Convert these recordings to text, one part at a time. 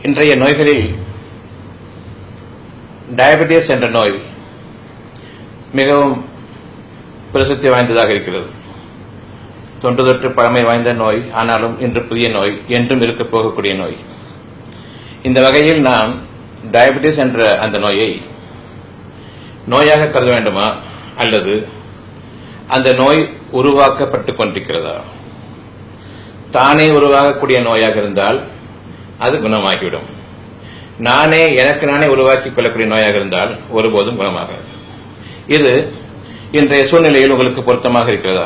இன்றைய நோய்களில் டயபெட்டிஸ் என்ற நோய் மிகவும் பிரசித்தி வாய்ந்ததாக இருக்கிறது. தொன்று தொற்று பழமை வாய்ந்த நோய், ஆனாலும் இன்று புதிய நோய், என்றும் இருக்கப் போகக்கூடிய நோய். இந்த வகையில் நாம் டயபெட்டிஸ் என்ற அந்த நோயை நோயாக கருத வேண்டுமா, அல்லது அந்த நோய் உருவாக்கப்பட்டுக் கொண்டிருக்கிறதா? தானே உருவாகக்கூடிய நோயாக இருந்தால் அது குணமாகிவிடும். எனக்கு நானே உருவாக்கிக் கொள்ளக்கூடிய நோயாக இருந்தால் ஒருபோதும் குணமாகாது. இது இன்றைய சூழ்நிலையில் உங்களுக்கு பொருத்தமாக இருக்கிறதா?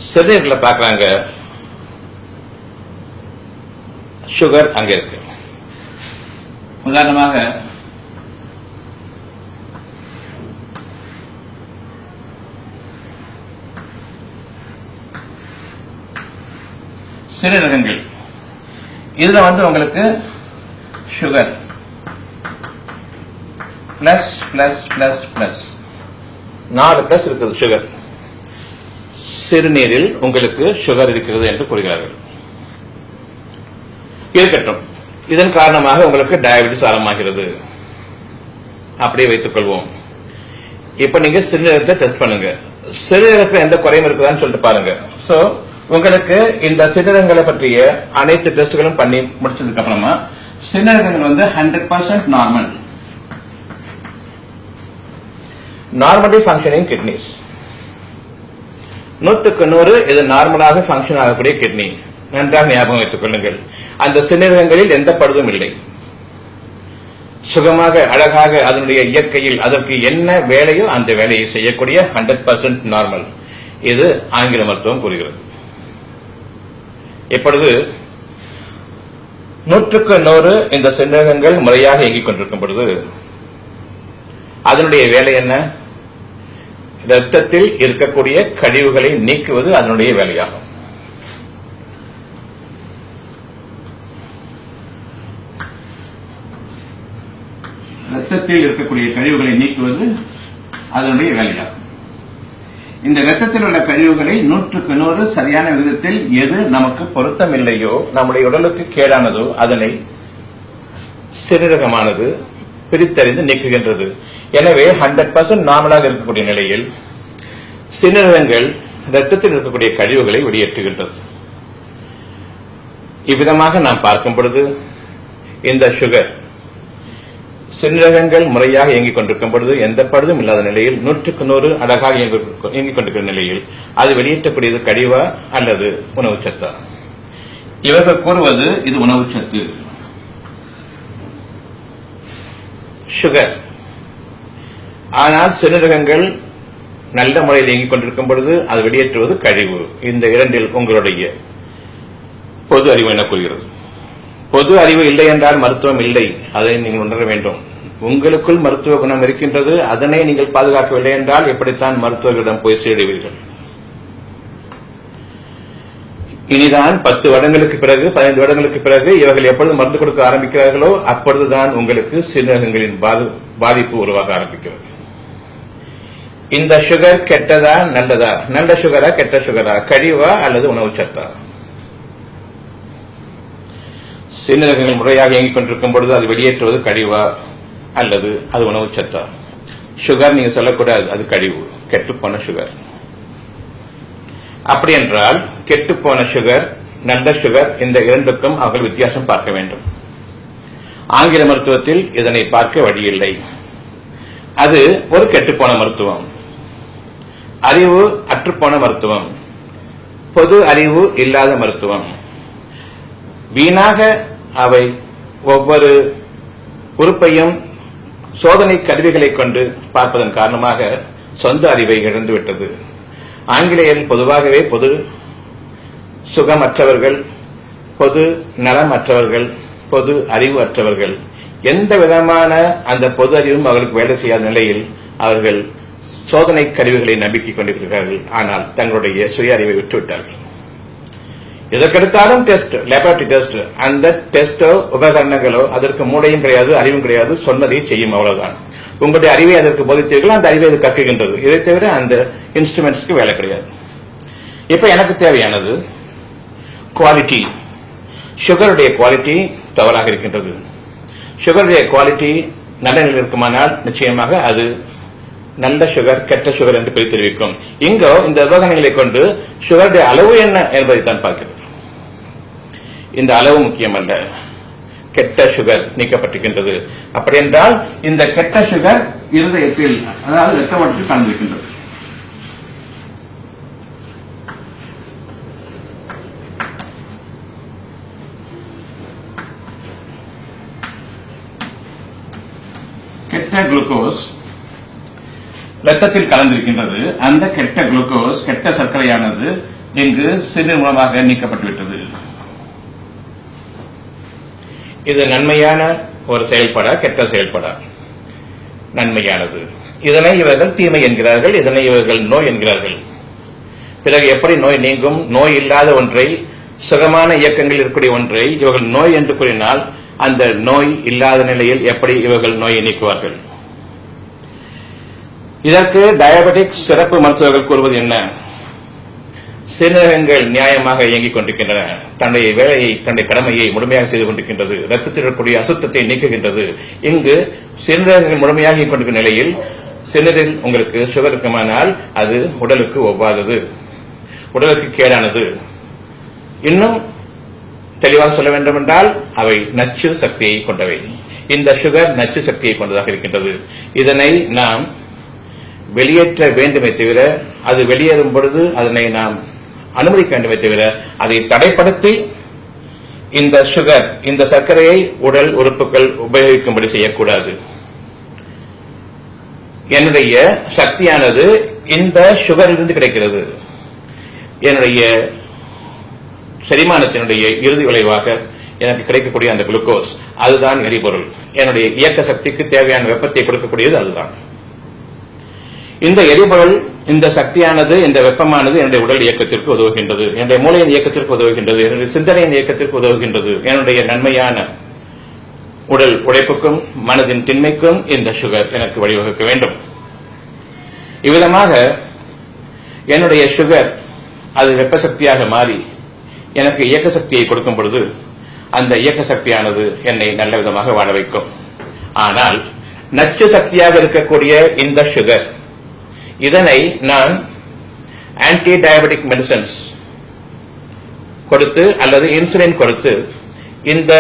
சிறுநீர்களை பார்க்கறாங்க, சுகர் அங்க இருக்கு. உதாரணமாக சிறுநீரகங்கள், இதுல உங்களுக்கு sugar plus plus plus plus 4 plus இருக்குது. சுகர், சிறுநீரில் உங்களுக்கு சுகர் இருக்கிறது என்று கூறுகிறார்கள். இருக்கட்டும், இதன் காரணமாக உங்களுக்கு டயபெட்டிஸ் ஆரம்பமாகிறது. அப்படியே வைத்துக் கொள்வோம். இப்ப நீங்க சிறுநீரகத்தை டெஸ்ட் பண்ணுங்க. சிறுநீரகத்தில் எந்த குறையும் இருக்குதான்னு சொல்லிட்டு பாருங்க. சோ உங்களுக்கு இந்த சிறுநீரகங்களை பற்றிய அனைத்து டெஸ்ட்களும் பண்ணி முடிச்சதுக்கு அப்புறமா சிறுநீரகங்கள் 100% நார்மல், நார்மலி ஃபங்க்ஷனிங் கிட்னிஸ். 100க்கு 100 இது நார்மலாக ஃபங்க்ஷன் ஆகக்கூடிய கிட்னி. நன்றாக ஞாபகம் வைத்துக் கொள்ளுங்கள். அந்த சிறுநீரகங்களில் எந்த பழுதும் இல்லை. சுகமாக அழகாக அதனுடைய இயற்கையில் அதற்கு என்ன வேலையோ அந்த வேலையை செய்யக்கூடிய 100% நார்மல். இது ஆங்கில மருத்துவம் கூறுகிறது. இப்பொழுது 100க்கு 100 இந்த சிறுநீரகங்கள் முறையாக இயங்கிக் கொண்டிருக்கும் பொழுது அதனுடைய வேலை என்ன? இரத்தத்தில் இருக்கக்கூடிய கழிவுகளை நீக்குவது அதனுடைய வேலையாகும். இரத்தத்தில் இருக்கக்கூடிய கழிவுகளை நீக்குவது அதனுடைய வேலையாகும். இந்த இரத்தத்தில் உள்ள கழிவுகளை 100க்கு 100 சரியான விதத்தில் எது நமக்கு பொருத்தமில்லையோ, நம்முடைய உடலுக்கு கேடானதோ அதனை சிறுநீரகமானது பிரித்தறிந்து நீக்குகின்றது. எனவே 100% நார்மலாக இருக்கக்கூடிய நிலையில் சிறுநீரகங்கள் இரத்தத்தில் இருக்கக்கூடிய கழிவுகளை வெளியேற்றுகின்றது. இவ்விதமாக நாம் பார்க்கும் பொழுது இந்த சுகர் சிறுநீரகங்கள் முறையாக இயங்கிக் கொண்டிருக்கும் பொழுது எந்த பழுதும் இல்லாத நிலையில் 100க்கு 100 அழகாக இயங்கிக் கொண்டிருக்கிற நிலையில் அது வெளியேற்றக்கூடியது கழிவா அல்லது உணவு சத்தா? இவர்கள் கூறுவது இது உணவு சத்து, சுகர். ஆனால் சிறுநீரகங்கள் நல்ல முறையில் இயங்கிக் கொண்டிருக்கும் பொழுது அது வெளியேற்றுவது கழிவு. இந்த இரண்டில் உங்களுடைய பொது அறிவு என்ன கூறுகிறது? பொது அறிவு இல்லை என்றால் மருத்துவம் இல்லை, அதை நீங்கள் உணர வேண்டும். உங்களுக்குள் மருத்துவ குணம் இருக்கின்றது, அதனை நீங்கள் பாதுகாக்கவில்லை என்றால் எப்படித்தான் மருத்துவர்களிடம் போய் சேருவீர்கள்? இனிதான் 10 வருடங்களுக்கு பிறகு 15 வருடங்களுக்கு பிறகு இவர்கள் எப்பொழுது மருந்து கொடுக்க ஆரம்பிக்கிறார்களோ அப்பொழுதுதான் உங்களுக்கு சிறுநீரகங்களின் பாதிப்பு உருவாக ஆரம்பிக்கிறது. இந்த சுகர் கெட்டதா நல்லதா? நல்ல சுகரா கெட்ட சுகரா? கழிவா அல்லது உணவு சத்தா? சிறுநீரகங்கள் முறையாக இயங்கிக் கொண்டிருக்கும் பொழுது அது வெளியேற்றுவது கழிவா அல்லது அது உணவு சத்தா? சுகர் நீங்க சொல்லக்கூடாது, அது கழிவு, கெட்டுப்போன சுகர். அப்படி என்றால் கெட்டுப்போன சுகர், நல்ல சுகர், இந்த இரண்டுக்கும் அவர்கள் வித்தியாசம் பார்க்க வேண்டும். ஆங்கில மருத்துவத்தில் இதனை பார்க்க வழியில்லை. அது ஒரு கெட்டுப்போன மருத்துவம், அறிவு அற்றுப்போன மருத்துவம், பொது அறிவு இல்லாத மருத்துவம். வீணாக அவை ஒவ்வொரு உறுப்பையும் சோதனை கருவிகளை கொண்டு பார்ப்பதன் காரணமாக சொந்த அறிவை இழந்துவிட்டது. ஆங்கிலேயர் பொதுவாகவே பொது சுகமற்றவர்கள், பொது நலமற்றவர்கள், பொது அறிவு அற்றவர்கள். எந்த விதமான அந்த பொது அறிவும் அவர்களுக்கு வேலை செய்யாத நிலையில் அவர்கள் சோதனை கருவிகளை நம்பிக்கை கொண்டிருக்கிறார்கள். ஆனால் தங்களுடைய சுய அறிவை விட்டுவிட்டார்கள். எதற்கெடுத்தாலும் டெஸ்ட், லேபரட்டரி டெஸ்ட். அந்த டெஸ்டோ உபகரணங்களோ அதற்கு மூளையும் கிடையாது, அறிவும் கிடையாது, சொன்னதை செய்யும், அவ்வளவுதான். உங்களுடைய அறிவை அதற்கு போதித்தீர்கள், அந்த அறிவை அது கற்கின்றது. இதை தவிர அந்த இன்ஸ்ட்ருமெண்ட்ஸ்க்கு வேலை கிடையாது. இப்ப எனக்கு தேவையானது குவாலிட்டி, சுகருடைய குவாலிட்டி தவறாக இருக்கின்றது. சுகருடைய குவாலிட்டி நல்ல நிலையில் இருக்குமானால் நிச்சயமாக அது நல்ல சுகர் கெட்ட சுகர் என்று பிரித்தெரிவிக்கும். இங்கோ இந்த உபகரணங்களை கொண்டு சுகருடைய அளவு என்ன என்பதைத்தான் பார்க்கிறது. இந்த அளவு முக்கியமல்ல, கெட்ட சுகர் நீக்கப்பட்டிருக்கின்றது. அப்படி என்றால் இந்த கெட்ட சுகர் இருதயத்தில், அதாவது இரத்த ஓட்டத்தில் கலந்திருக்கின்றது. கெட்ட குளுக்கோஸ் ரத்தத்தில் கலந்திருக்கின்றது. அந்த கெட்ட குளுக்கோஸ், கெட்ட சர்க்கரையானது இங்கு சிறுநீர் மூலமாக நீக்கப்பட்டுவிட்டது. இது நன்மையான ஒரு செயல்படா, கெட்ட செயல்படா? நன்மையானது. இதனை இவர்கள் தீமை என்கிறார்கள், இதனை இவர்கள் நோய் என்கிறார்கள். பிறகு எப்படி நோய் நீங்கும்? நோய் இல்லாத ஒன்றை, சுகமான இயக்கங்கள் இருக்கக்கூடிய ஒன்றை இவர்கள் நோய் என்று கூறினால் அந்த நோய் இல்லாத நிலையில் எப்படி இவர்கள் நோயை நீக்குவார்கள்? இதற்கு டயபெட்டிக் சிறப்பு மருத்துவர்கள் கூறுவது என்ன? சிறுநீரகங்கள் நியாயமாக இயங்கிக் கொண்டிருக்கின்றன, தன்னுடைய வேலையை, தன்னுடைய கடமையை முழுமையாக செய்து கொண்டிருக்கின்றது, ரத்தத்தில் இருக்கக்கூடிய அசுத்தத்தை நீக்குகின்றது. இங்கு சிறுநீரகங்கள் முழுமையாக இயங்கிக் கொண்டிருக்கிற நிலையில் சிறுநீரில் உங்களுக்கு சுகர் இருக்குமானால் அது உடலுக்கு ஒவ்வாதது, உடலுக்கு கேடானது. இன்னும் தெளிவாக சொல்ல வேண்டும் என்றால் அவை நச்சு சக்தியை கொண்டவை. இந்த சுகர் நச்சு சக்தியை கொண்டதாக இருக்கின்றது. இதனை நாம் வெளியேற்ற வேண்டுமே தவிர, அது வெளியேறும் பொழுது அதனை நாம் அனுமதிக்க வேண்டுமே தவிர, அதை தடைப்படுத்தி இந்த சுகர், இந்த சர்க்கரையை உடல் உறுப்புகள் உபயோகிக்கும்படி செய்யக்கூடாது. என்னுடைய சக்தியானது இந்த சுகரிலிருந்து கிடைக்கிறது. என்னுடைய செரிமானத்தினுடைய இறுதி விளைவாக எனக்கு கிடைக்கக்கூடிய அந்த குளுக்கோஸ், அதுதான் எரிபொருள். என்னுடைய இயக்க சக்திக்கு தேவையான வெப்பத்தை கொடுக்கக்கூடியது அதுதான். இந்த எரிபொருள், இந்த சக்தியானது, இந்த வெப்பமானது என்னுடைய உடல் இயக்கத்திற்கு உதவுகின்றது, என்னுடைய மூளையின் இயக்கத்திற்கு உதவுகின்றது, என்னுடைய சிந்தனையின் இயக்கத்திற்கு உதவுகின்றது. என்னுடைய நன்மையான உடல் உழைப்புக்கும் மனதின் திண்மைக்கும் இந்த சுகர் எனக்கு வழிவகுக்க வேண்டும். இவ்விதமாக என்னுடைய சுகர் அது வெப்ப சக்தியாக மாறி எனக்கு இயக்க சக்தியை கொடுக்கும் பொழுது அந்த இயக்க சக்தியானது என்னை நல்ல விதமாக வாழ வைக்கும். ஆனால் நச்சு சக்தியாக இருக்கக்கூடிய இந்த சுகர், இதனை நான் ஆன்டி டயபெட்டிக் மெடிசன்ஸ் கொடுத்து அல்லது இன்சுலின் கொடுத்து இந்த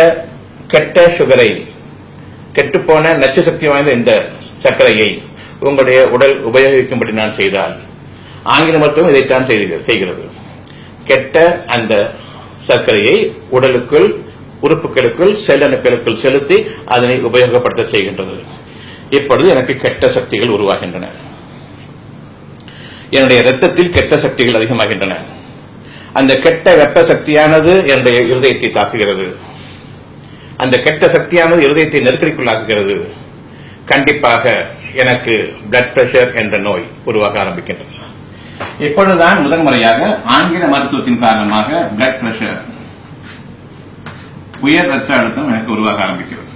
கெட்ட சுகரை, கெட்டுப்போன நச்சு சக்தி வாய்ந்த இந்த சர்க்கரையை உங்களுடைய உடல் உபயோகிக்கும்படி நான் செய்தால், ஆங்கில மருத்துவம் இதைத்தான் செய்கிறது. கெட்ட அந்த சர்க்கரையை உடலுக்குள், உறுப்புகளுக்குள், செல்லணுக்களுக்குள் செலுத்தி அதனை உபயோகப்படுத்த செய்கின்றது. இப்பொழுது எனக்கு கெட்ட சக்திகள் உருவாகின்றன. என்னுடைய இரத்தத்தில் கெட்ட சக்திகள் அதிகமாகின்றன. அந்த கெட்ட வெப்ப சக்தியானது என்னுடைய இருதயத்தை தாக்குகிறது. அந்த கெட்ட சக்தியானது இருதயத்தை நெருக்கடிக்குள்ளாக்குகிறது. கண்டிப்பாக எனக்கு பிளட் பிரஷர் என்ற நோய் உருவாக ஆரம்பிக்கின்றது. இப்பொழுதுதான் முதன்முறையாக ஆங்கில மருத்துவத்தின் காரணமாக பிளட் பிரஷர், உயர் ரத்த அழுத்தம் எனக்கு உருவாக ஆரம்பிக்கிறது.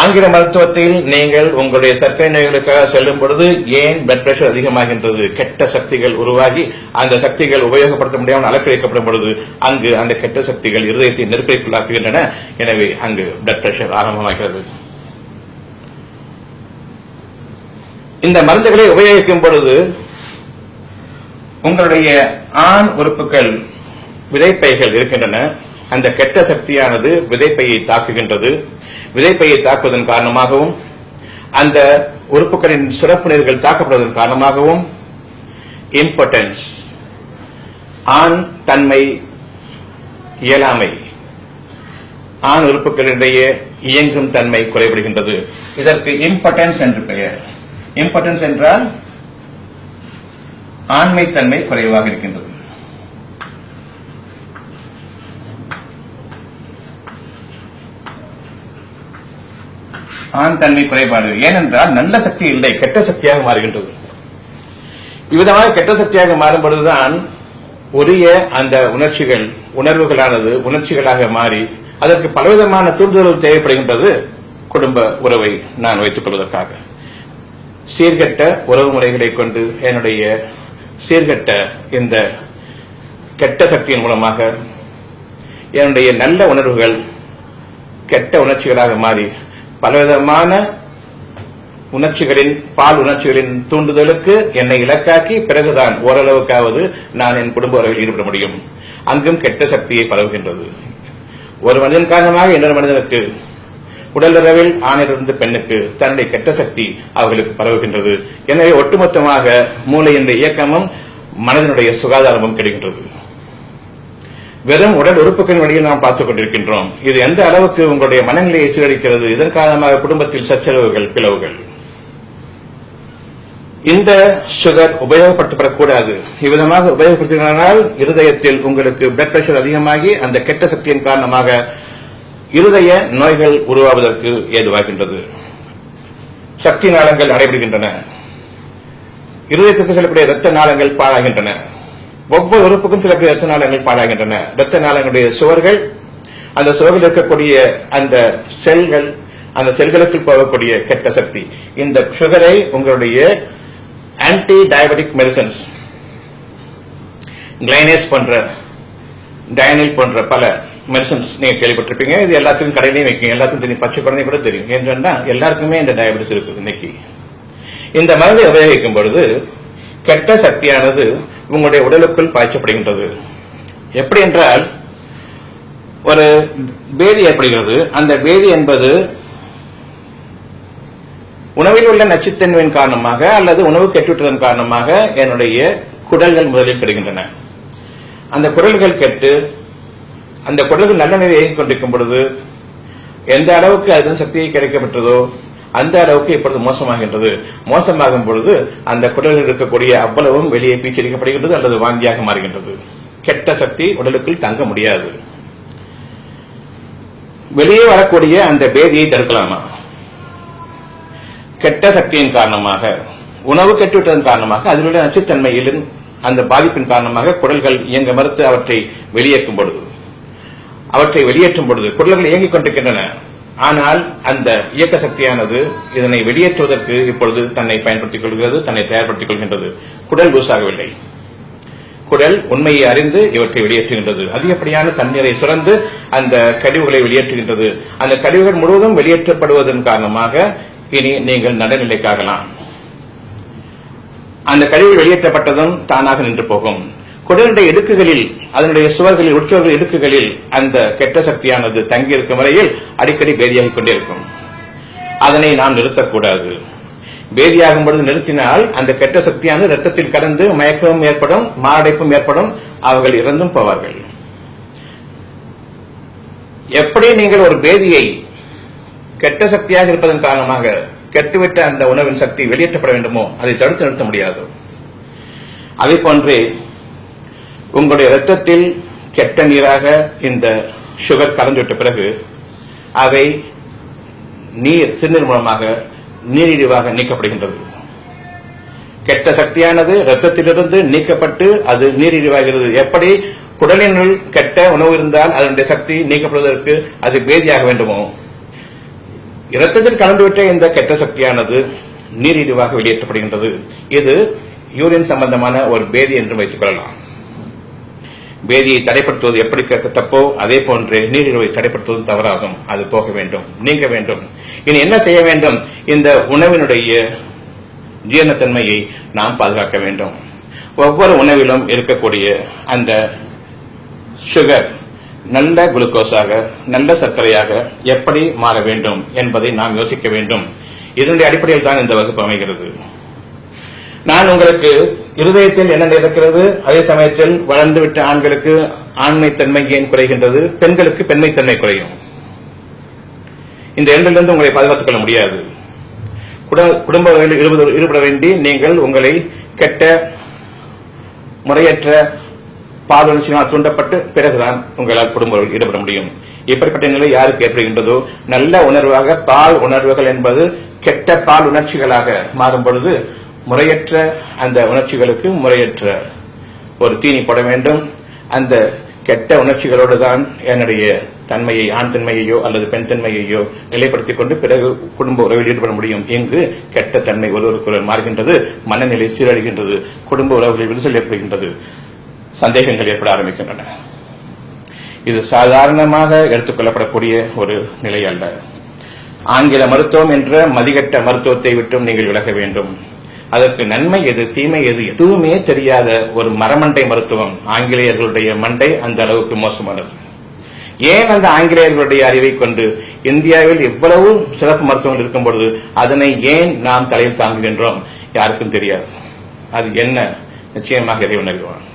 ஆங்கில மருத்துவத்தில் நீங்கள் உங்களுடைய சர்க்கரை நோய்களுக்காக செல்லும் பொழுது ஏன் பிளட் பிரஷர் அதிகமாகின்றது? கெட்ட சக்திகள் உருவாகி அந்த சக்திகள் உபயோகப்படுத்த முடியாமல் அலக்கழிக்கப்படும் பொழுது அங்கு அந்த கெட்ட சக்திகள் இருதயத்தை நெருக்கடிக்குள்ளாக்குகின்றன. எனவே அங்கு பிளட் பிரஷர் ஆரம்பமாகிறது. இந்த மருந்துகளை உபயோகிக்கும் பொழுது உங்களுடைய ஆண் உறுப்புகள், விதைப்பைகள் இருக்கின்றன. அந்த கெட்ட சக்தியானது விதைப்பையை தாக்குகின்றது. விதைப்பையை தாக்குவதன் காரணமாகவும் அந்த உறுப்புகளின் சுரப்பு நீர்கள் தாக்கப்படுவதன் காரணமாகவும் இம்பார்ட்டன்ஸ், ஆண் தன்மை இயலாமை, ஆண் உறுப்புகளிடையே இயங்கும் தன்மை குறைபடுகின்றது. இதற்கு இம்பார்ட்டன்ஸ் என்று பெயர். இம்பார்ட்டன்ஸ் என்றால் ஆண்மை தன்மை குறைவாக இருக்கின்றது. ஆண் தன்மை குறைபாடு. ஏனென்றால் நல்ல சக்தி இல்லை, கெட்ட சக்தியாக மாறுகின்றது. இவ்விதமாக கெட்ட சக்தியாக மாறும்பொழுதுதான் உரிய அந்த உணர்ச்சிகள், உணர்வுகளானது உணர்ச்சிகளாக மாறி அதற்கு பலவிதமான தூண்டுதல் தேவைப்படுகின்றது. குடும்ப உறவை நான் வைத்துக் கொள்வதற்காக சீர்கெட்ட உறவு முறைகளை கொண்டு என்னுடைய சீர்கெட்ட இந்த கெட்ட சக்தியின் மூலமாக என்னுடைய நல்ல உணர்வுகள் கெட்ட உணர்ச்சிகளாக மாறி பலவிதமான பால் உணர்ச்சிகளின் தூண்டுதலுக்கு என்னை இலக்காக்கி பிறகுதான் ஓரளவுக்காவது நான் என் குடும்ப உறவில் ஈடுபட முடியும். அங்கும் கெட்ட சக்தியை பரவுகின்றது. ஒரு மனிதன் காரணமாக இன்னொரு மனிதனுக்கு உடலுறவில் ஆணிலிருந்து பெண்ணுக்கு தன்னுடைய கெட்ட சக்தி அவர்களுக்கு பரவுகின்றது. எனவே ஒட்டுமொத்தமாக மூளையினுடைய இயக்கமும் மனதினுடைய சுகாதாரமும் கிடைக்கின்றது. வெறும் உடல் உறுப்புகளின் வழியில் நாம் பார்த்துக் கொண்டிருக்கின்றோம். இது எந்த அளவுக்கு உங்களுடைய மனநிலையை சீரழிக்கிறது. இதன் காரணமாக குடும்பத்தில் சச்சரவுகள், பிளவுகள். இந்த சுகர் உபயோகப்படுத்தப்படக்கூடாது. இவ்விதமாக உபயோகப்படுத்தினால் இருதயத்தில் உங்களுக்கு பிளட் பிரஷர் அதிகமாகி அந்த கெட்ட சக்தியின் காரணமாக இருதய நோய்கள் உருவாவதற்கு ஏதுவாகின்றது. சக்தி நாளங்கள் அடைபடுகின்றன. இருதயத்துக்கு செல்லக்கூடிய இரத்த நாளங்கள் பாழாகின்றன. ஒவ்வொரு உறுப்புக்கும் செல்லக்கூடிய இரத்த நாளங்கள் பாழாகின்றன. இரத்த நாளங்களுடைய சுவர்கள், அந்த சுவர்கள் இருக்கக்கூடிய அந்த செல்கள், அந்த செல்களுக்கு போகக்கூடிய கெட்ட சக்தி. இந்த சுகரை உங்களுடைய ஆன்டி டயபெட்டிக் மெடிசன்ஸ், கிளைனேஸ் போன்ற, டயனில் போன்ற பல மெடிசன்ஸ் நீங்க கேள்விப்பட்டிருப்பீங்க. இது எல்லாத்துக்கும் கடையிலையும் வைக்கீங்க. எல்லாத்துக்கும் தெரியும். பச்சை குழந்தை கூட தெரியும். ஏன்னா எல்லாருக்குமே இந்த டயபெட்டிஸ் இருக்குது. இன்னைக்கு இந்த மருந்தை உபயோகிக்கும் பொழுது கெட்ட சக்தியானது உங்களுடைய உடலுக்குள் பாய்ச்சப்படுகின்றது. எப்படி என்றால், ஒரு பேதி ஏற்படுகிறது. அந்த பேதி என்பது உணவில் உள்ள நச்சுத்தன்மையின் காரணமாக அல்லது உணவு கெட்டுவிட்டதன் காரணமாக என்னுடைய குடல்கள் முதலில் கெடுகின்றன. அந்த குடல்கள் கெட்டு அந்த குடல்கள் நல்ல நிலையை இயங்கிக் கொண்டிருக்கும் பொழுது எந்த அளவுக்கு அதன் சக்தியை கிடைக்கப்பட்டதோ அந்த அளவுக்கு இப்பொழுது மோசமாகின்றது. மோசமாகும் பொழுது அந்த குடலில் இருக்கக்கூடிய அவ்வளவும் வெளியே பீச்சடிக்கப்படுகின்றது அல்லது வாந்தியாக மாறுகின்றது. கெட்ட சக்தி உடலுக்குள் தங்க முடியாது. வெளியே வரக்கூடிய அந்த பேதியை தடுக்கலாமா? கெட்ட சக்தியின் காரணமாக, உணவு கெட்டுவிட்டதன் காரணமாக, அதில் உள்ள நச்சுத்தன்மையிலும் அந்த பாதிப்பின் காரணமாக குடல்கள் இயங்க மறுத்து அவற்றை வெளியேற்றும் பொழுது குடல்கள் இயங்கிக் கொண்டிருக்கின்றன. ஆனால் அந்த இயக்க சக்தியானது இதனை வெளியேற்றுவதற்கு இப்பொழுது தன்னை பயன்படுத்திக் கொள்கிறது, தன்னை தயார்படுத்திக் கொள்கின்றது. குடல் லூசாகவில்லை. குடல் உண்மையை அறிந்து இவற்றை வெளியேற்றுகின்றது. அதிகப்படியான தண்ணீரை சுரந்து அந்த கழிவுகளை வெளியேற்றுகின்றது. அந்த கழிவுகள் முழுவதும் வெளியேற்றப்படுவதன் காரணமாக இனி நீங்கள் நடுநிலைக்காகலாம். அந்த கழிவு வெளியேற்றப்பட்டதும் தானாக நின்று போகும். குடலுடைய இடுக்குகளில், அதனுடைய சுவர்களில், உட்சுவர்கள் இடுக்குகளில் அந்த கெட்ட சக்தியானது தங்கியிருக்கும் வரையில் அடிக்கடி பேதியாகிக் கொண்டிருக்கும். அதனை நாம் நிறுத்தக்கூடாது. பேதியாகும் பொழுது நிறுத்தினால் அந்த கெட்ட சக்தியானது ரத்தத்தில் கலந்து மயக்கமும் ஏற்படும், மாரடைப்பும் ஏற்படும், அவர்கள் இறந்தும் போவார்கள். எப்படி நீங்கள் ஒரு பேதியை கெட்ட சக்தியாக இருப்பதன் காரணமாக கெட்டுவிட்ட அந்த உணவின் சக்தி வெளியேற்றப்பட வேண்டுமோ அதை தடுத்து நிறுத்த முடியாது. அதே போன்றே உங்களுடைய இரத்தத்தில் கெட்ட நீராக இந்த சுகர் கலந்துவிட்ட பிறகு அவை சிறுநீர் மூலமாக நீரிழிவாக நீக்கப்படுகின்றது. கெட்ட சக்தியானது இரத்தத்திலிருந்து நீக்கப்பட்டு அது நீரிழிவாகிறது. எப்படி குடலினுள் கெட்ட உணவு இருந்தால் அதனுடைய சக்தி நீக்கப்படுவதற்கு அது பேதியாக வேண்டுமோ, இரத்தத்தில் கலந்துவிட்ட இந்த கெட்ட சக்தியானது நீரிழிவாக வெளியேற்றப்படுகின்றது. இது யூரின் சம்பந்தமான ஒரு பேதி என்று வைத்துக் கொள்ளலாம். பேதியை தடைப்படுத்துவது எப்படி தப்போ அதே போன்று நீரிழிவை தடைப்படுத்துவது தவறாகும். அது போக வேண்டும், நீங்க வேண்டும். இனி என்ன செய்ய வேண்டும்? இந்த உணவினுடைய ஜீரணத்தன்மையை நாம் பாதுகாக்க வேண்டும். ஒவ்வொரு உணவிலும் இருக்கக்கூடிய அந்த சுகர் நல்ல குளுக்கோஸாக, நல்ல சர்க்கரையாக எப்படி மாற வேண்டும் என்பதை நாம் யோசிக்க வேண்டும். இதனுடைய அடிப்படையில் தான் இந்த வகுப்பு அமைகிறது. நான் உங்களுக்கு இருதயத்தில் என்ன நடக்கிறது, அதே சமயத்தில் வளர்ந்துவிட்ட ஆண்களுக்கு ஆண்மைத்தன்மை ஏன் குறைகின்றது, பெண்களுக்கு பெண்மைத்தன்மை குறையும். இந்த இரண்டிலிருந்து உங்களை பாதுகாத்துக் கொள்ள முடியாது. குடும்ப ஈடுபட வேண்டி நீங்கள் உங்களை கெட்ட முறையற்ற பாலுணர்ச்சியினால் தூண்டப்பட்டு பிறகுதான் உங்களால் குடும்ப ஈடுபட முடியும். இப்படிப்பட்ட நிலை யாருக்கு ஏற்படுகின்றதோ, நல்ல உணர்வாக பால் உணர்வுகள் என்பது கெட்ட பால் உணர்ச்சிகளாக மாறும் பொழுது முறையற்ற அந்த உணர்ச்சிகளுக்கு முறையற்ற ஒரு தீனி போட வேண்டும். அந்த கெட்ட உணர்ச்சிகளோடு தான் என்னுடைய தன்மையை, ஆண் தன்மையையோ அல்லது பெண் தன்மையையோ நிலைப்படுத்திக் கொண்டு பிறகு குடும்ப உறவில் ஈடுபட முடியும். இங்கு கெட்ட தன்மை ஒருவருக்கு மாறுகின்றது, மனநிலை சீரழிகின்றது, குடும்ப உறவுகளில் விரிசல் ஏற்படுகின்றது, சந்தேகங்கள் ஏற்பட ஆரம்பிக்கின்றன. இது சாதாரணமாக எடுத்துக்கொள்ளப்படக்கூடிய ஒரு நிலை அல்ல. ஆங்கில மருத்துவம் என்ற மதிகட்ட மருத்துவத்தை விட்டும் நீங்கள் விலக வேண்டும். அதற்கு நன்மை எது, தீமை எது எதுவுமே தெரியாத ஒரு மரமண்டை மருத்துவம். ஆங்கிலேயர்களுடைய மண்டை அந்த அளவுக்கு மோசமானது. ஏன் அந்த ஆங்கிலேயர்களுடைய அறிவை கொண்டு இந்தியாவில் இவ்வளவு சிறப்பு மருத்துவங்கள் இருக்கும் பொழுது அதனை ஏன் நாம் தலையில் தாங்குகின்றோம்? யாருக்கும் தெரியாது. அது என்ன? நிச்சயமாக இறைவன் அறிவான்.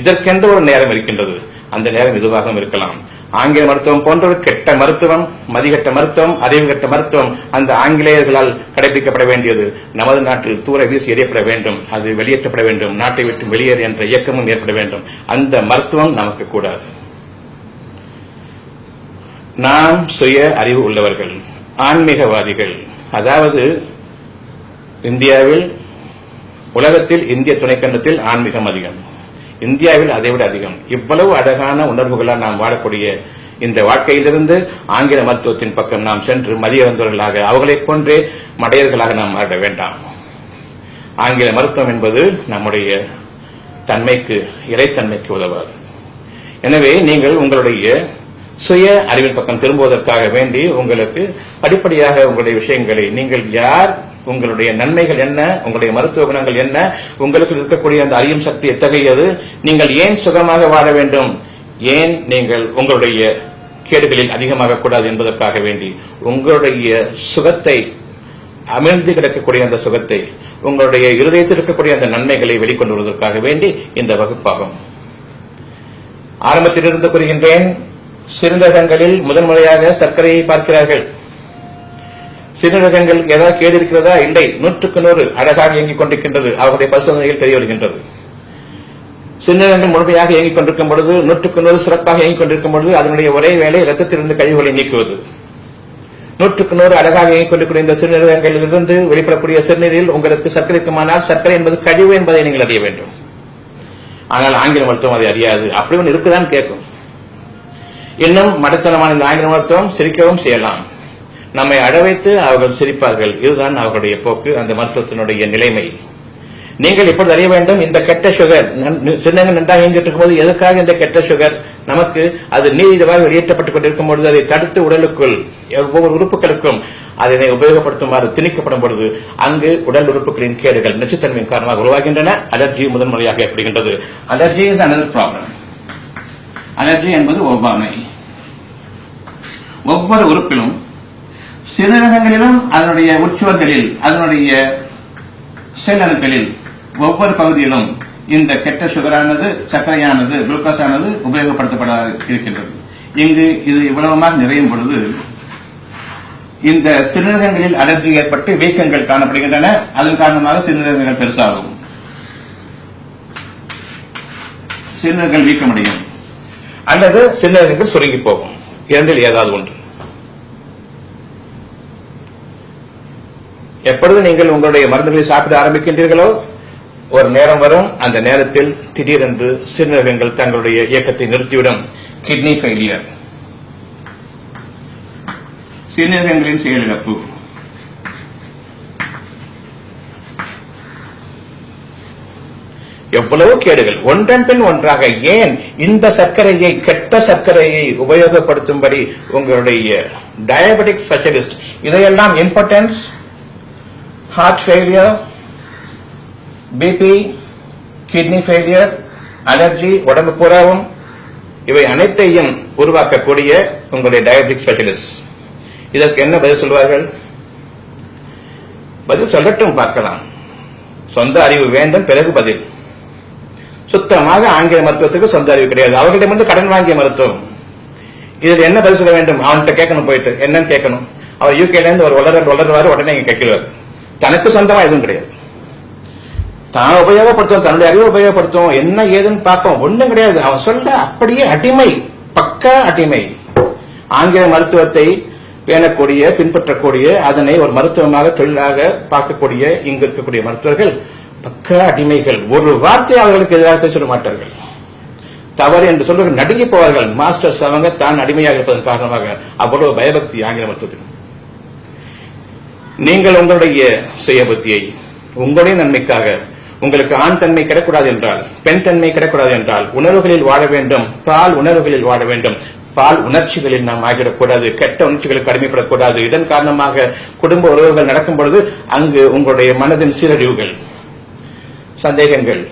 இதற்கென்று ஒரு நேரம் இருக்கின்றது. அந்த நேரம் இதுவாகவும் இருக்கலாம். ஆங்கில மருத்துவம் போன்ற ஒரு கெட்ட மருத்துவம், மதிகட்ட மருத்துவம், அறிவு கட்ட மருத்துவம் அந்த ஆங்கிலேயர்களால் கடைபிடிக்கப்பட வேண்டியது நமது நாட்டில் தூர வீசி எறியப்பட வேண்டும். அது வெளியேற்றப்பட வேண்டும். நாட்டை விட்டு வெளியேறு என்ற இயக்கமும் ஏற்பட வேண்டும். அந்த மருத்துவம் நமக்கு கூடாது. நாம் சுய அறிவு உள்ளவர்கள், ஆன்மீகவாதிகள். அதாவது இந்தியாவில், உலகத்தில் இந்திய துணைக்கண்டத்தில் ஆன்மீகம் அதிகம், இந்தியாவில் அதைவிட அதிகம். இவ்வளவு அழகான உணர்வுகளால் நாம் வாழக்கூடிய இந்த வாழ்க்கையிலிருந்து ஆங்கில மருத்துவத்தின் பக்கம் நாம் சென்று மதிய வந்தவர்களாக, அவர்களைப் போன்றே மடையர்களாக நாம் மாற வேண்டாம். ஆங்கில மருத்துவம் என்பது நம்முடைய தன்மைக்கு, இறைத்தன்மைக்கு உதவாது. எனவே நீங்கள் உங்களுடைய சுய அறிவின் பக்கம் திரும்புவதற்காக வேண்டி உங்களுக்கு படிப்படியாக உங்களுடைய விஷயங்களை, நீங்கள் யார், உங்களுடைய நன்மைகள் என்ன, உங்களுடைய மருத்துவ குணங்கள் என்ன, உங்களுக்கு இருக்கக்கூடிய அந்த அறியும் சக்தி எத்தகையது, நீங்கள் ஏன் சுகமாக வாழ வேண்டும், ஏன் நீங்கள் உங்களுடைய கேடுகளில் அதிகமாக கூடாது என்பதற்காக வேண்டி உங்களுடைய சுகத்தை, அமிழ்ந்து கிடக்கக்கூடிய அந்த சுகத்தை, உங்களுடைய இருதயத்தில் இருக்கக்கூடிய அந்த நன்மைகளை வெளிக்கொண்டு வருவதற்காக வேண்டி இந்த வகுப்பாகும். ஆரம்பத்திலிருந்து கூறுகின்றேன், சிறுநீரகங்களில் முதன்முறையாக சர்க்கரையை பார்க்கிறார்கள். சிறுநீரகங்கள் ஏதாவது கேடு இருக்கிறதா? இல்லை. 100% அழகாக இயங்கிக் கொண்டிருக்கின்றது. அவருடைய பரிசோதனையில் தெரிய வருகின்றது. சிறுநீரகங்கள் முழுமையாக இயங்கிக் கொண்டிருக்கும் பொழுது, 100% சிறப்பாக இயங்கிக் கொண்டிருக்கும் பொழுது அதனுடைய ஒரே வேலை இரத்தத்திலிருந்து கழிவுகளை நீக்குவது. 100% அழகாக இயங்கிக் கொண்டிருக்கிற இந்த சிறுநீரகங்களிலிருந்து வெளிப்படக்கூடிய சிறுநீரில் உங்களுக்கு சர்க்கரை இருக்குமானால் சர்க்கரை என்பது கழிவு என்பதை நீங்கள் அறிய வேண்டும். ஆனால் ஆங்கில மருத்துவம் அதை அறியாது. அப்படி ஒன்று இருக்குதான் கேட்கும். இன்னும் மடத்தனமான இந்த ஆங்கில மருத்துவம் சிரிக்கவும் செய்யலாம். நம்மை அழவைத்து அவர்கள் சிரிப்பார்கள். இதுதான் அவர்களுடைய போக்கு, அந்த மருத்துவத்தினுடைய நிலைமை. நீங்கள் இப்பொழுது அறிய வேண்டும், இந்த கெட்ட சுகர் சின்னங்கள் நன்றாக இயங்கிட்டு இருக்கும் போது எதற்காக இந்த கெட்ட சுகர் நமக்கு அது நீரிழிவாக வெளியேற்றப்பட்டுக் கொண்டிருக்கும் பொழுது அதை தடுத்து உடலுக்குள் ஒவ்வொரு உறுப்புகளுக்கும் அதனை உபயோகப்படுத்துமாறு திணிக்கப்படும் பொழுது அங்கு உடல் உறுப்புகளின் கேடுகள் நச்சுத்தன்மையின் காரணமாக உருவாகின்றன. அலர்ஜி முதன்முறையாக ஏற்படுகின்றது. Allergy is another problem. Allergy என்பது ஒவ்வாமை. ஒவ்வொரு உறுப்பிலும், சிறுநீரகங்களிலும், அதனுடைய உட்சுவர்களில், அதனுடைய செல் அணுக்களில், ஒவ்வொரு பகுதியிலும் இந்த கெட்ட சுகரானது, சர்க்கரையானது, குளுக்கோஸ் ஆனது உபயோகப்படுத்தப்பட இருக்கின்றது. இங்கு இது இவ்வளவுமாக நிறையும் பொழுது இந்த சிறுநீரகங்களில் அலர்ஜி ஏற்பட்டு வீக்கங்கள் காணப்படுகின்றன. அதன் காரணமாக சிறுநீரகங்கள் பெருசாகும், சிறுநீரகங்கள் வீக்கமடையும், அல்லது சிறுநீரகங்கள் சுருங்கி போகும். இரண்டில் ஏதாவது ஒன்று. எப்பொழுது நீங்கள் உங்களுடைய மருந்துகளை சாப்பிட ஆரம்பிக்கின்றீர்களோ ஒரு நேரம் வரும், அந்த நேரத்தில் திடீரென்று சிறுநீரகங்கள் தங்களுடைய இயக்கத்தை நிறுத்திவிடும். கிட்னி ஃபெயிலியர், சிறுநீரகங்களின் செயலிழப்பு. எவ்வளவு கேடுகள் ஒன்றன் பின் ஒன்றாக. ஏன் இந்த சர்க்கரையை, கெட்ட சர்க்கரையை உபயோகப்படுத்தும்படி உங்களுடைய டயபெட்டிக் ஸ்பெஷலிஸ்ட் இதையெல்லாம் importance, heart failure, BP, kidney failure, allergy, உடம்பு பூராவும் இவை அனைத்தையும் உருவாக்கக்கூடிய உங்களுடைய டயபெட்டிக் ஸ்பெஷலிஸ்ட் இதற்கு என்ன பதில் சொல்வார்கள்? பதில் சொல்லட்டும், பார்க்கலாம். சொந்த அறிவு வேண்டும், பிறகு பதில். சுத்தமாக ஆங்கில மருத்துவத்துக்கு சொந்த அறிவு கிடையாது. அவர்களிடமிருந்து கடன் வாங்கிய மருத்துவம். இதில் என்ன பதில் சொல்ல வேண்டும்? அவன்கிட்ட கேட்கணும், போயிட்டு என்னன்னு கேட்கணும். அவர் யூகேல இருந்து ஒரு வளர்வாரு, உடனே இங்க கேட்கிறார். தனக்கு சொந்தமா எதுவும் கிடையாது. தான் உபயோகப்படுத்தும், தன்னுடைய அறிவை உபயோகப்படுத்தும், என்ன ஏதுன்னு பார்ப்போம், ஒண்ணும் கிடையாது. அவன் சொல்ல அப்படியே அடிமை, பக்கா அடிமை. ஆங்கில மருத்துவத்தை பேணக்கூடிய, பின்பற்றக்கூடிய, அதனை ஒரு மருத்துவமாக தொழிலாக பார்க்கக்கூடிய இங்கு இருக்கக்கூடிய மருத்துவர்கள் பக்கா அடிமைகள். ஒரு வார்த்தை அவர்களுக்கு எதிராக பேச மாட்டார்கள். தவறு என்று சொல்ற நடுங்கி போவார்கள். மாஸ்டர்ஸ் அவங்க தான் அடிமையாக இருப்பதன் காரணமாக அவ்வளவு பயபக்தி ஆங்கில மருத்துவத்தில். நீங்கள் உங்களுடைய சுய புத்தியை உங்களுடைய நன்மைக்காக, உங்களுக்கு ஆண் தன்மை கிடக்கூடாது என்றால், பெண் தன்மை கிடக்கூடாது என்றால், உணர்வுகளில் வாழ வேண்டும், பால் உணர்வுகளில் வாழ வேண்டும். பால் உணர்ச்சிகளில் நாம் ஆகிடக்கூடாது, கெட்ட உணர்ச்சிகளுக்கு அடிமைப்படக்கூடாது. இதன் காரணமாக குடும்ப உறவுகள் நடக்கும் பொழுது அங்கு உங்களுடைய மனதின் சீரழிவுகள், சந்தேகங்கள்,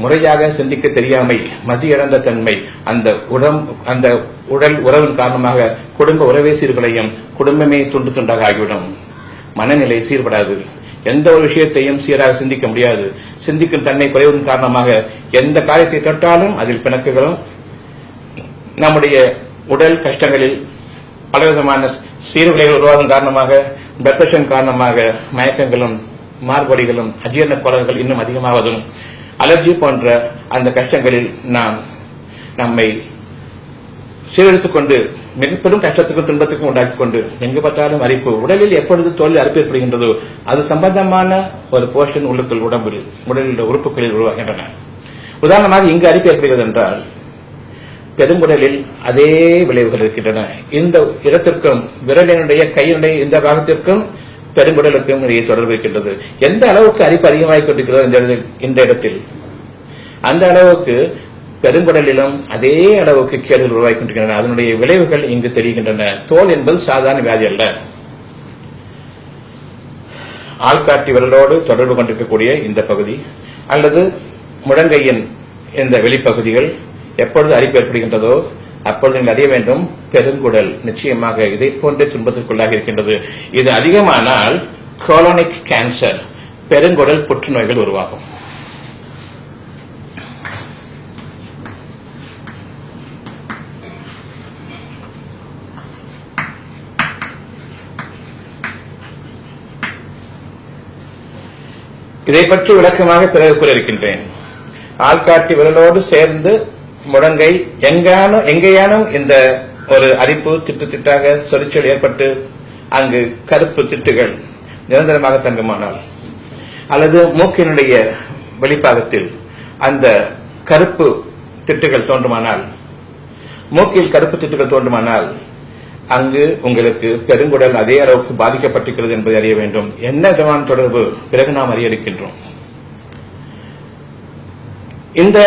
முறையாக சிந்திக்க தெரியாமை, மதிய இழந்த தன்மை, அந்த உடல் உறவின் காரணமாக குடும்ப உறவே சீர்குலையும், குடும்பமே துண்டு துண்டாக ஆகிவிடும், மனநிலை சீர்படாது, எந்த ஒரு விஷயத்தையும் சீராக சிந்திக்க முடியாது. சிந்திக்கும் தன்மை குறைவதன் காரணமாக எந்த காரியத்தை தொட்டாலும் அதில் பிணக்குகளும், நம்முடைய உடல் கஷ்டங்களில் பலவிதமான சீர்குலைகள் உருவாகும் காரணமாக, பிளட் பிரஷர் காரணமாக மயக்கங்களும், மார்படிகளும், அஜீரண கோளாறுகள் இன்னும் அதிகமாவதும், அலர்ஜி போன்ற அந்த கஷ்டங்களில் நாம் நம்மை சீரழித்துக் கொண்டு மிக பெரும் கஷ்டத்துக்கும் துன்பத்துக்கும் உண்டாக்கிக் கொண்டு எங்கு பார்த்தாலும் அரிப்பு, உடலில் எப்பொழுது தோல்வி அரிப்பு ஏற்படுகின்றதோ அது சம்பந்தமான ஒரு போர்ஷன் உள்ளுக்குள் உடலில் உறுப்புகளில் உருவாகின்றன. உதாரணமாக இங்கு அரிப்பு ஏற்படுகிறது என்றால் பெருங்குடலில் அதே விளைவுகள் இருக்கின்றன. இந்த இடத்திற்கும் விரலினுடைய கையினுடைய இந்த பாகத்திற்கும் பெருங்குடலுக்கும் இடையே தொடர்பு இருக்கின்றது. எந்த அளவுக்கு அரிப்பு அதிகமாகிக் கொண்டிருக்கிறது இந்த இடத்தில், அந்த அளவுக்கு பெருங்குடலிலும் அதே அளவுக்கு கேடுகள் உருவாகிக் கொண்டிருக்கின்றன. அதனுடைய விளைவுகள் இங்கு தெரிகின்றன. தோல் என்பது சாதாரண வியாதி அல்ல. ஆள்காட்டி விரலோடு தொடர்பு கொண்டிருக்கக்கூடிய இந்த பகுதி அல்லது முழங்கையின் இந்த வெளிப்பகுதிகள் எப்பொழுது அரிப்பு ஏற்படுகின்றதோ அப்பொழுது நீங்கள் அறிய வேண்டும், பெருங்குடல் நிச்சயமாக இதை போன்ற துன்பத்திற்குள்ளாக இருக்கின்றது. இது அதிகமானால் கோலோனிக் கேன்சர், பெருங்குடல் புற்றுநோய்கள் உருவாகும். இதை பற்றி விளக்கமாக பிறகு கூற இருக்கின்றேன். ஆள்காட்டி விரலோடு சேர்ந்து முழங்கை எங்கேயானும் இந்த ஒரு அரிப்பு திட்டாக சொரிச்சல் ஏற்பட்டு அங்கு கருப்பு திட்டுகள் நிரந்தரமாக தங்குமானால், அல்லது மூக்கினுடைய வெளிப்பாகத்தில் அந்த கருப்பு திட்டுகள் தோன்றுமானால், மூக்கில் கருப்பு திட்டுகள் தோன்றுமானால் அங்கு உங்களுக்கு பெருங்குடல் அதே அளவுக்கு பாதிக்கப்பட்டிருக்கிறது என்பதை அறிய வேண்டும். என்ன விதமான தொடர்பு பிறகு நாம் அறிய இருக்கின்றோம். இந்த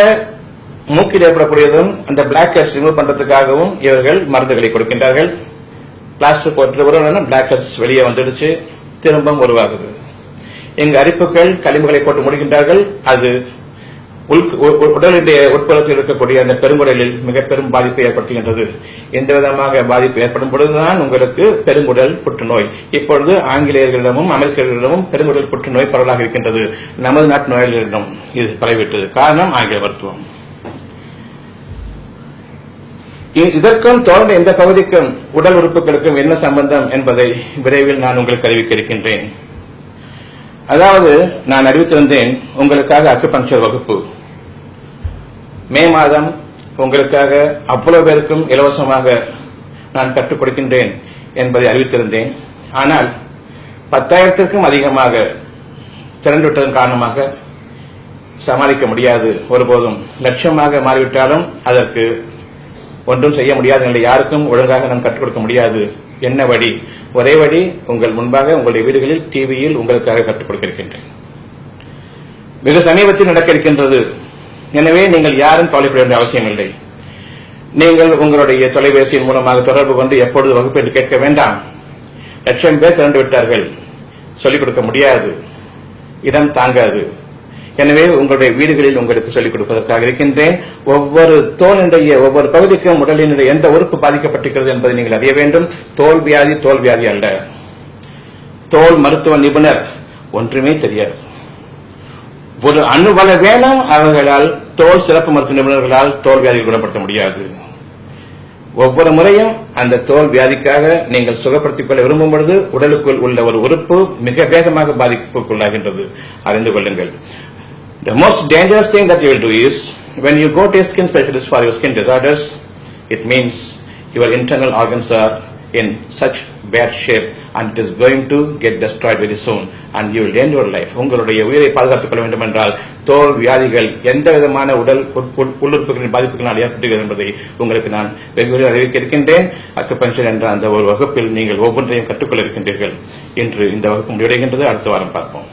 மூக்கில் ஏற்படக்கூடியதும் அந்த பிளாக் ஹெட்ஸ் ரிமூவ் பண்றதுக்காகவும் இவர்கள் மருந்துகளை கொடுக்கின்றார்கள். பிளாஸ்டர் போட்டு ஒரு பிளாக் ஹெட்ஸ் வெளியே வந்துடுச்சு, திரும்பவும் உருவாகுது. இங்கு அரிப்புகள் களிம்புகளை போட்டு முடிக்கின்றார்கள். அது உடலுடைய உட்புறத்தில் இருக்கக்கூடிய அந்த பெருங்குடலில் மிக பெரும் பாதிப்பை ஏற்படுத்துகின்றது. இந்த விதமாக பாதிப்பு ஏற்படும் பொழுதுதான் உங்களுக்கு பெருங்குடல் புற்றுநோய். இப்பொழுது ஆங்கிலேயர்களிடமும் அமெரிக்கர்களிடமும் பெருங்குடல் புற்றுநோய் பரவலாக இருக்கின்றது. நமது நாட்டு நோயாளிகளிடம் இது பரவிவிட்டது. காரணம் ஆங்கில மருத்துவம். இதற்கும் தோன்ற இந்த பகுதிக்கும் உடல் உறுப்புகளுக்கும் என்ன சம்பந்தம் என்பதை விரைவில் நான் உங்களுக்கு அறிவிக்க இருக்கின்றேன். அதாவது நான் அறிவித்திருந்தேன் உங்களுக்காக அக்குபங்க்சர் வகுப்பு மே மாதம் உங்களுக்காக அவ்வளவு பேருக்கும் இலவசமாக நான் கற்றுக் கொடுக்கின்றேன் என்பதை அறிவித்திருந்தேன். ஆனால் 10,000க்கும் அதிகமாக திரண்டுவிட்டதன் காரணமாக சமாளிக்க முடியாது. ஒருபோதும் லட்சமாக மாறிவிட்டாலும் அதற்கு ஒன்றும் செய்ய முடியாது நிலை. யாருக்கும் ஒழுங்காக நான் கற்றுக் கொடுக்க முடியாது. என்ன வழி? ஒரே வழி, உங்கள் முன்பாக உங்களுடைய வீடுகளில் டிவியில் உங்களுக்காக கற்றுக் கொடுக்க இருக்கின்றேன். மிக சமீபத்தில் நடக்க இருக்கின்றது. எனவே நீங்கள் யாரும் கவலைப்பட வேண்டிய அவசியம் இல்லை. நீங்கள் உங்களுடைய தொலைபேசியின் மூலமாக தொடர்பு கொண்டு எப்பொழுது வகுப்பு என்று கேட்க வேண்டாம். லட்சம் பேர் திரண்டு விட்டார்கள், சொல்லிக் கொடுக்க முடியாது, இடம் தாங்காது. எனவே உங்களுடைய வீடுகளில் உங்களுக்கு சொல்லிக் கொடுப்பதற்காக இருக்கின்றேன். ஒவ்வொரு தோலினுடைய ஒவ்வொரு பகுதிக்கும் உடலினுடைய எந்த உறுப்பு பாதிக்கப்பட்டிருக்கிறது என்பதை நீங்கள் அறிய வேண்டும். தோல் வியாதி அல்ல. தோல் மருத்துவ நிபுணர் ஒன்றுமே தெரியாது. ஒரு அணுவள வேலம் அவர்களால், தோல் சிறப்பு மருத்துவ நிபுணர்களால் தோல் வியாதியை குணப்படுத்த முடியாது. ஒவ்வொரு முறையும் அந்த தோல் வியாதிக்காக நீங்கள் சுகப்படுத்திக் கொள்ள விரும்பும் பொழுது உடலுக்குள் உள்ள ஒரு உறுப்பு மிக வேகமாக பாதிப்புக்குள்ளாகின்றது. அறிந்து கொள்ளுங்கள். The most dangerous thing that you will do is when you go to a skin specialist for your skin disorders, it means your internal organs are in such bad shape and it is going to get destroyed very soon and you will end your life. உங்களுடைய உயிரை பாதுகாத்துக் கொள்ள வேண்டும் என்றால் தோல் வியாதிகள் எந்த விதமான உடல் உள்ளுறுப்புகளின் பாதிப்புகளால் ஏற்படுகிறது என்பதை உங்களுக்கு நான் வெகுவெளியில் அறிவிக்க இருக்கின்றேன். அக்குபங்க்சர் என்ற அந்த ஒரு வகுப்பில் நீங்கள் ஒவ்வொன்றையும் கற்றுக்கொள்ள இருக்கின்றீர்கள். இன்று இந்த வகுப்பு முடிவடைகின்றது. அடுத்த வாரம் பார்ப்போம்.